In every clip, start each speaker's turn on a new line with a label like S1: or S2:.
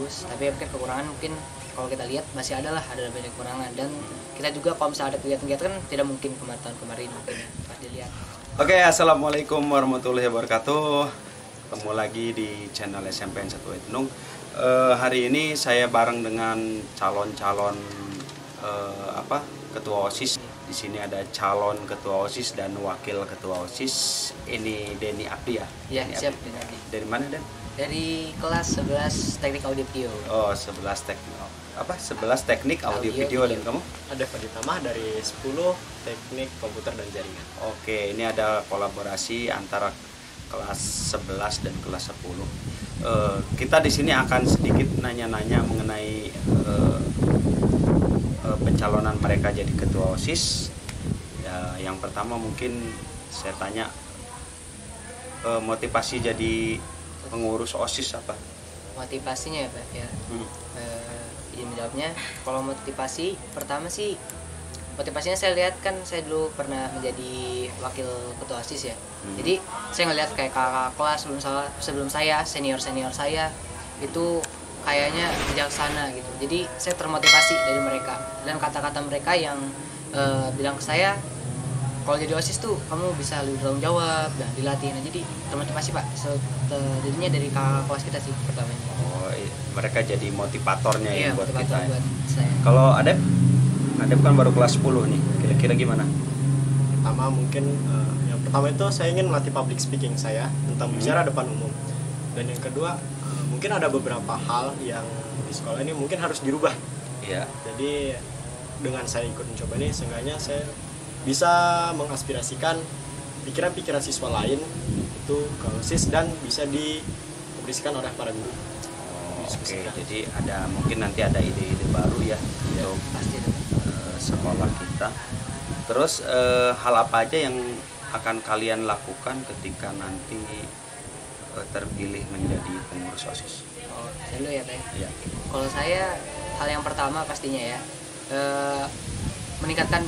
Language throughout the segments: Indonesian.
S1: bagus, tapi mungkin kekurangan mungkin kalau kita lihat masih ada banyak kekurangan. Dan kita juga kalau misalnya ada kegiatan-kegiatan kan tidak mungkin tahun kemarin mungkin ya, pas dilihat.
S2: Oke, assalamualaikum warahmatullahi wabarakatuh. Ketemu lagi di channel SMPN 1 Waitnung. Hari ini saya bareng dengan calon-calon ketua OSIS. Di sini ada calon ketua OSIS dan wakil ketua OSIS. Ini Denny Abdi ya?
S1: Iya, siap.
S2: Dari mana, Den?
S1: Dari kelas 11 Teknik Audio Video.
S2: Oh, 11 teknik audio video. Dan kamu?
S3: Ada Fadil Tamah dari 10 Teknik Komputer dan Jaringan.
S2: Oke, ini ada kolaborasi antara kelas 11 dan kelas 10. Kita di sini akan sedikit nanya-nanya mengenai pencalonan mereka jadi ketua OSIS. Ya, yang pertama mungkin saya tanya, motivasi jadi pengurus OSIS apa?
S1: Motivasinya ya Pak ya. Izin menjawabnya, kalau motivasi pertama sih, motivasinya saya lihat kan saya dulu pernah menjadi wakil ketua OSIS ya. Jadi saya ngelihat kayak kakak kelas sebelum saya, senior saya itu kayaknya bijaksana gitu. Jadi saya termotivasi dari mereka dan kata-kata mereka yang bilang ke saya, kalau jadi OSIS tuh kamu bisa lebih bertanggung jawab dan dilatih. Nah, jadi termotivasi Pak. Jadinya dari kakak kelas kita sih pertamanya.
S2: Oh, mereka jadi motivatornya ya buat kita.
S1: Buat saya.
S2: Kalau Adep kan baru kelas 10 nih. Kira-kira gimana?
S3: Pertama mungkin yang pertama itu saya ingin melatih public speaking saya tentang bicara depan umum. Dan yang kedua mungkin ada beberapa hal yang di sekolah ini mungkin harus dirubah.
S2: Iya.
S3: Jadi dengan saya ikut mencoba ini, seenggaknya saya bisa mengaspirasikan pikiran-pikiran siswa lain itu ke OSIS dan bisa dipublikasikan oleh para guru.
S2: Oke, jadi mungkin nanti ada ide-ide baru ya untuk
S1: Pasti
S2: sekolah kita. Terus hal apa aja yang akan kalian lakukan ketika nanti terpilih menjadi pengurus OSIS?
S1: Oh, saya dulu ya Teh.
S2: Iya.
S1: Kalau saya hal yang pertama pastinya ya meningkatkan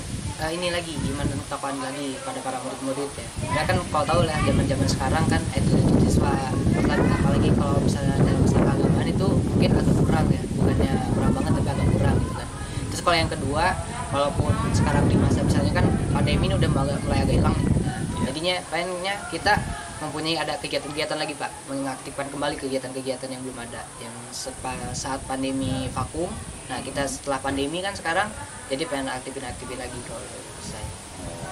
S1: ini lagi gimana pengetahuan lagi pada para murid-murid ya. Ya kan kalau tahu lah zaman sekarang kan itu siswa apalagi kalau misalnya dalam masalah keagamaan itu mungkin agak kurang ya, bukannya kurang banget tapi agak kurang gitu kan. Terus kalau yang kedua, walaupun sekarang di masa misalnya kan pandemi ini udah mulai agak hilang nih. Jadinya pengennya kita mempunyai ada kegiatan-kegiatan lagi Pak, mengaktifkan kembali kegiatan-kegiatan yang belum ada, yang saat pandemi vakum. Nah, kita setelah pandemi kan sekarang jadi pengen aktifin lagi kalau saya.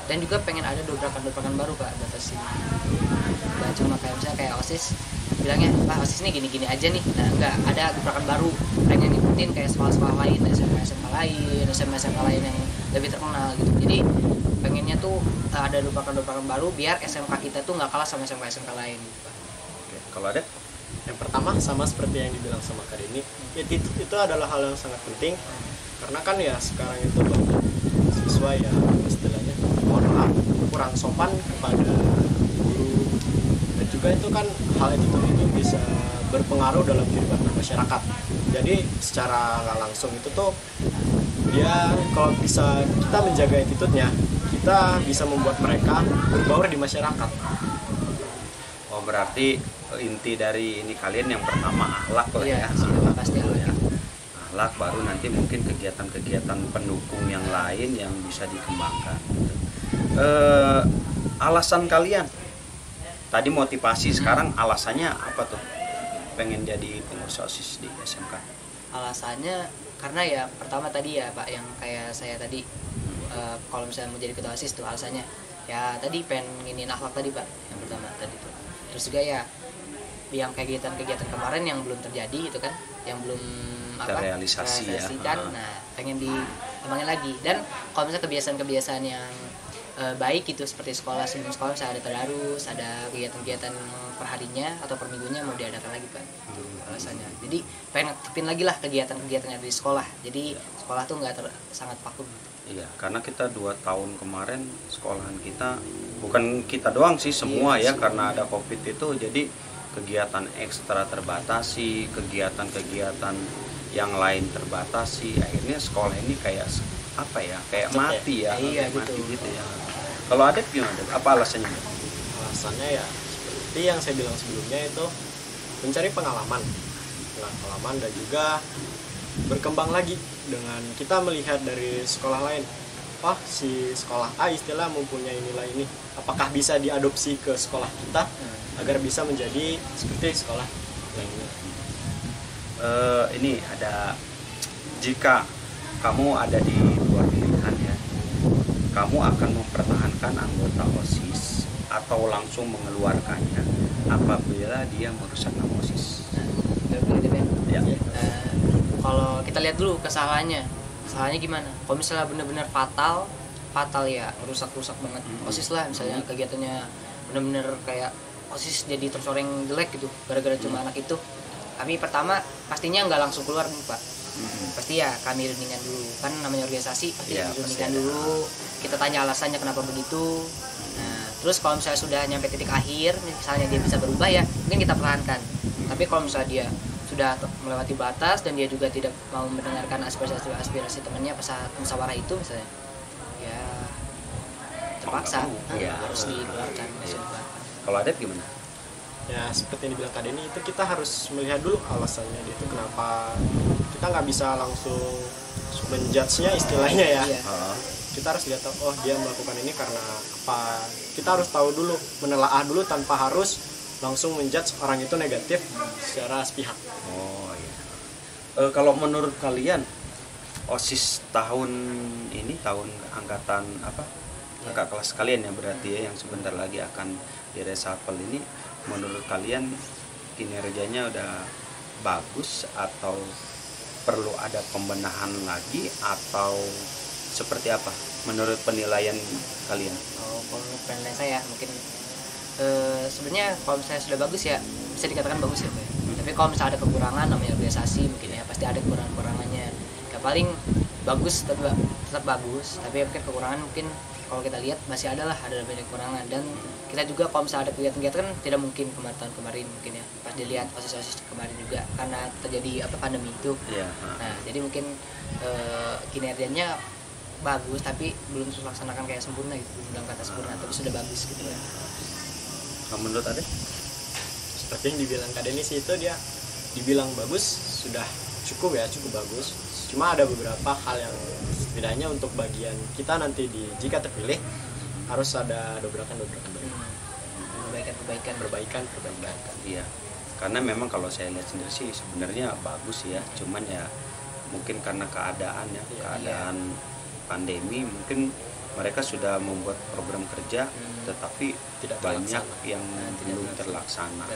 S1: Dan juga pengen ada dobrakan baru Pak buat OSIS ini. Gak cuma kayak misalnya kayak OSIS bilangnya, Pak OSIS ini gini-gini aja nih. Nah, enggak, ada dobrakan baru, pengen ngikutin kayak sekolah-sekolah lain, SMA lain, SMA lain yang lebih terkenal gitu. Jadi pengennya tuh ada dobrakan baru biar SMK kita tuh nggak kalah sama SMK lain gitu Pak.
S2: Oke, kalau ada?
S3: Yang pertama sama seperti yang dibilang sama Kak Denny, itu adalah hal yang sangat penting karena kan ya sekarang itu banyak siswa ya istilahnya kurang sopan kepada guru, dan juga itu kan hal itu bisa berpengaruh dalam kehidupan masyarakat. Jadi secara nggak langsung itu tuh dia kalau bisa kita menjaga attitude-nya, kita bisa membuat mereka berbaur di masyarakat.
S2: Oh, berarti inti dari ini kalian yang pertama akhlak lah ya.
S1: Pasti
S2: ya. Akhlak, baru nanti mungkin kegiatan-kegiatan pendukung yang lain yang bisa dikembangkan. Alasan kalian tadi motivasi, sekarang alasannya apa tuh pengen jadi pengurus OSIS di SMK?
S1: Alasannya karena ya pertama tadi ya Pak, yang kayak saya tadi kalau misalnya mau jadi ketua OSIS tuh alasannya ya tadi pengen akhlak tadi Pak, yang pertama tadi tuh. Terus juga ya yang kegiatan-kegiatan kemarin yang belum terjadi itu kan, yang belum
S2: terrealisasikan.
S1: Nah, pengen dikembangin lagi. Dan kalau misalnya kebiasaan-kebiasaan yang baik gitu seperti sebelum sekolah misalnya ada tadarus, ada kegiatan-kegiatan perharinya atau per minggunya mau diadakan lagi Pak. Alasannya. Jadi pengen aktifin lagi lah kegiatan-kegiatan yang ada di sekolah. Jadi sekolah tuh nggak sangat vakum.
S2: Iya, karena kita 2 tahun kemarin sekolahan kita, bukan kita doang sih, semua ya, karena ada COVID itu, jadi kegiatan ekstra terbatasi, kegiatan-kegiatan yang lain terbatasi. Akhirnya sekolah ini kayak apa ya, kayak mati ya,
S1: iya,
S2: mati gitu ya. Kalau Adep gimana? Apa alasannya?
S3: Alasannya ya seperti yang saya bilang sebelumnya, itu mencari pengalaman. pengalaman dan juga berkembang lagi dengan kita melihat dari sekolah lain. Oh, si sekolah A istilah mempunyai nilai ini, apakah bisa diadopsi ke sekolah kita agar bisa menjadi seperti sekolah lainnya.
S2: Ini ada, jika kamu ada di dua pilihan ya, kamu akan mempertahankan anggota OSIS atau langsung mengeluarkannya apabila dia merusak nama OSIS. Ya.
S1: Kalau kita lihat dulu kesalahannya gimana. Kalau misalnya benar-benar fatal ya, rusak banget OSIS lah, misalnya kegiatannya benar-benar kayak OSIS jadi tercoreng jelek gitu gara-gara cuma anak itu. Kami pertama pastinya nggak langsung keluar nih Pak. Pasti ya kami rundingan dulu, kan namanya organisasi pasti rundingan dulu, kita tanya alasannya kenapa begitu. Nah terus kalau misalnya sudah nyampe titik akhir, misalnya dia bisa berubah ya mungkin kita pertahankan. Tapi kalau misalnya dia sudah melewati batas dan dia juga tidak mau mendengarkan aspirasi temannya saat musyawarah itu misalnya, ya terpaksa harus dikeluarkan.
S2: Kalau ada gimana?
S3: Ya seperti yang dibilang Kak Denny, itu kita harus melihat dulu alasannya dia itu kenapa. Kita nggak bisa langsung menjudge-nya istilahnya ya. Kita harus lihat, oh dia melakukan ini karena apa. Kita harus tahu dulu, menelaah dulu tanpa harus langsung menjudge orang itu negatif secara sepihak.
S2: Oh iya. Kalau menurut kalian OSIS tahun ini, tahun angkatan apa? Kakak kelas kalian ya berarti ya, yang sebentar lagi akan diresapel ini, menurut kalian kinerjanya udah bagus atau perlu ada pembenahan lagi atau seperti apa menurut penilaian kalian?
S1: Kalau penilaian saya mungkin sebenarnya kalau misalnya sudah bagus ya bisa dikatakan bagus ya Pak. Tapi kalau misalnya ada kekurangan, namanya organisasi mungkin ya pasti ada kekurangannya. Ya paling bagus tetap bagus, tapi mungkin kekurangan mungkin kalau kita lihat masih ada banyak kekurangan. Dan kita juga kalau misalnya ada kegiatan-kegiatan kan tidak mungkin tahun kemarin mungkin ya pas dilihat OSIS kemarin juga karena terjadi pandemi itu. Nah jadi mungkin kinerjanya bagus tapi belum terlaksanakan kayak sempurna gitu, belum kata sempurna tapi sudah bagus gitu ya.
S2: Menurut Ade?
S3: Seperti yang dibilang Kak Denny sih, itu dia dibilang bagus sudah cukup bagus. Cuma ada beberapa hal yang setidaknya untuk bagian kita nanti jika terpilih harus ada perbaikan.
S2: Iya. Karena memang kalau saya lihat sendiri sih sebenarnya bagus ya, cuman ya mungkin karena keadaan pandemi mungkin mereka sudah membuat program kerja tetapi tidak banyak yang belum terlaksana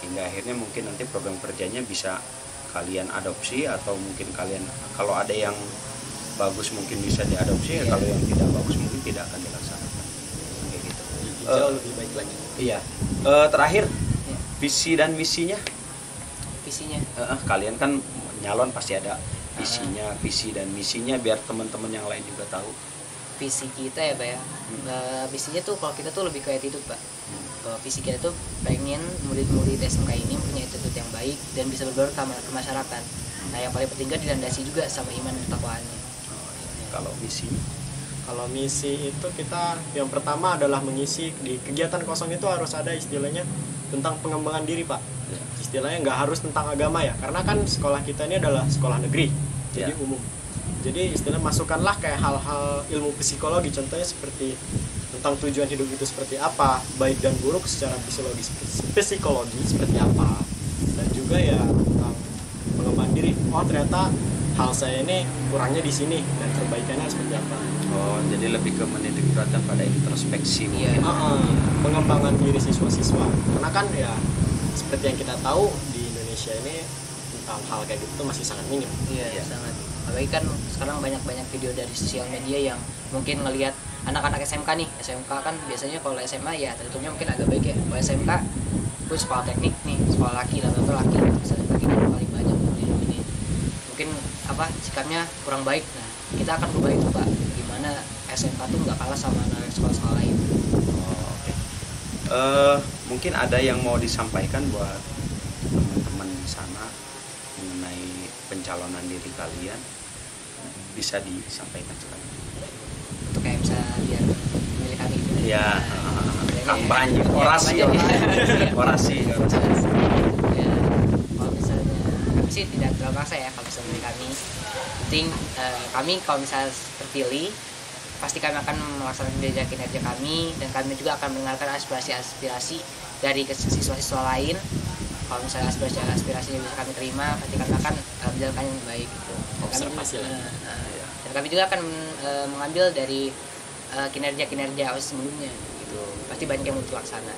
S2: hingga akhirnya mungkin nanti program kerjanya bisa kalian adopsi atau mungkin kalian kalau ada yang bagus mungkin bisa diadopsi kalau yang tidak bagus mungkin tidak akan dilaksanakan kayak gitu.
S3: Jauh lebih baik lagi.
S2: Iya. Terakhir visi dan misinya. Kalian kan nyalon pasti ada visinya, visi dan misinya biar teman-teman yang lain juga tahu.
S1: Visi kita ya Pak ya, visinya tuh kalau kita tuh lebih kayak itu Pak. Visi kita tuh pengen murid-murid SMK ini punya attitude yang baik dan bisa berbaur ke masyarakat. Nah yang paling penting dilandasi juga sama iman dan takwaannya.
S2: Kalau
S3: misi itu kita yang pertama adalah mengisi di kegiatan kosong itu harus ada istilahnya tentang pengembangan diri Pak. Istilahnya nggak harus tentang agama ya, karena kan sekolah kita ini adalah sekolah negeri jadi umum. Jadi istilah masukkanlah kayak hal-hal ilmu psikologi, contohnya seperti tentang tujuan hidup itu seperti apa, baik dan buruk secara psikologi seperti apa, dan juga ya tentang pengembangan diri. Oh ternyata hal saya ini kurangnya di sini dan perbaikannya seperti apa.
S2: Oh jadi lebih ke menitik beratkan pada introspeksi.
S3: Pengembangan diri siswa-siswa, karena kan ya seperti yang kita tahu di Indonesia ini tentang hal kayak gitu masih sangat minim.
S1: Iya sangat. Apalagi kan sekarang banyak video dari sosial media yang mungkin ngelihat anak-anak SMK nih. SMK kan biasanya kalau SMA ya tentunya mungkin agak baik ya. Kalau SMK itu sekolah teknik nih, sekolah laki atau laki paling banyak ini. Mungkin sikapnya kurang baik. Nah kita akan berubah itu Pak. Gimana SMK tuh nggak kalah sama anak sekolah-sekolah lain.
S2: Mungkin ada yang mau disampaikan buat teman-teman di sana mengenai pencalonan diri kalian, bisa disampaikan sekali
S1: untuk kayak bisa biar memilih kami gitu
S2: ya. Kampanye, orasi
S1: ya, kalau misalnya sih tidak terlalu maksa ya kalau misalnya dari kami. Penting kami kalau misalnya terpilih pasti kami akan melaksanakan kinerja kami, dan kami juga akan mendengarkan aspirasi dari siswa-siswa lain. Kalau misalnya aspirasi bisa kami terima, pasti kami akan menjalankan yang baik gitu. Dan kami juga akan mengambil dari kinerja OSIS sebelumnya gitu. Pasti banyak yang mau terlaksana.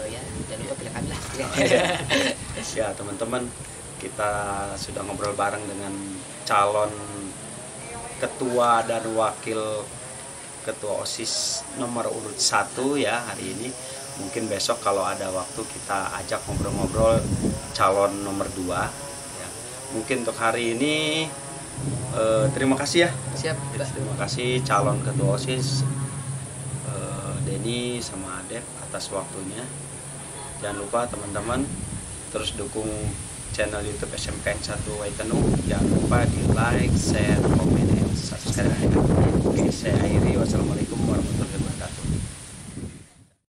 S1: Ya, dan lupa pilih kami lah.
S2: Ya teman-teman, kita sudah ngobrol bareng dengan calon ketua dan wakil ketua OSIS nomor urut 1 ya hari ini. Mungkin besok kalau ada waktu kita ajak ngobrol-ngobrol calon nomor 2 ya. Mungkin untuk hari ini terima kasih ya.
S1: Siap.
S2: Terima kasih calon ketua OSIS Denny sama Adep atas waktunya. Jangan lupa teman-teman terus dukung channel YouTube SMKN 1 Waitenu. Jangan lupa di like, share, komen.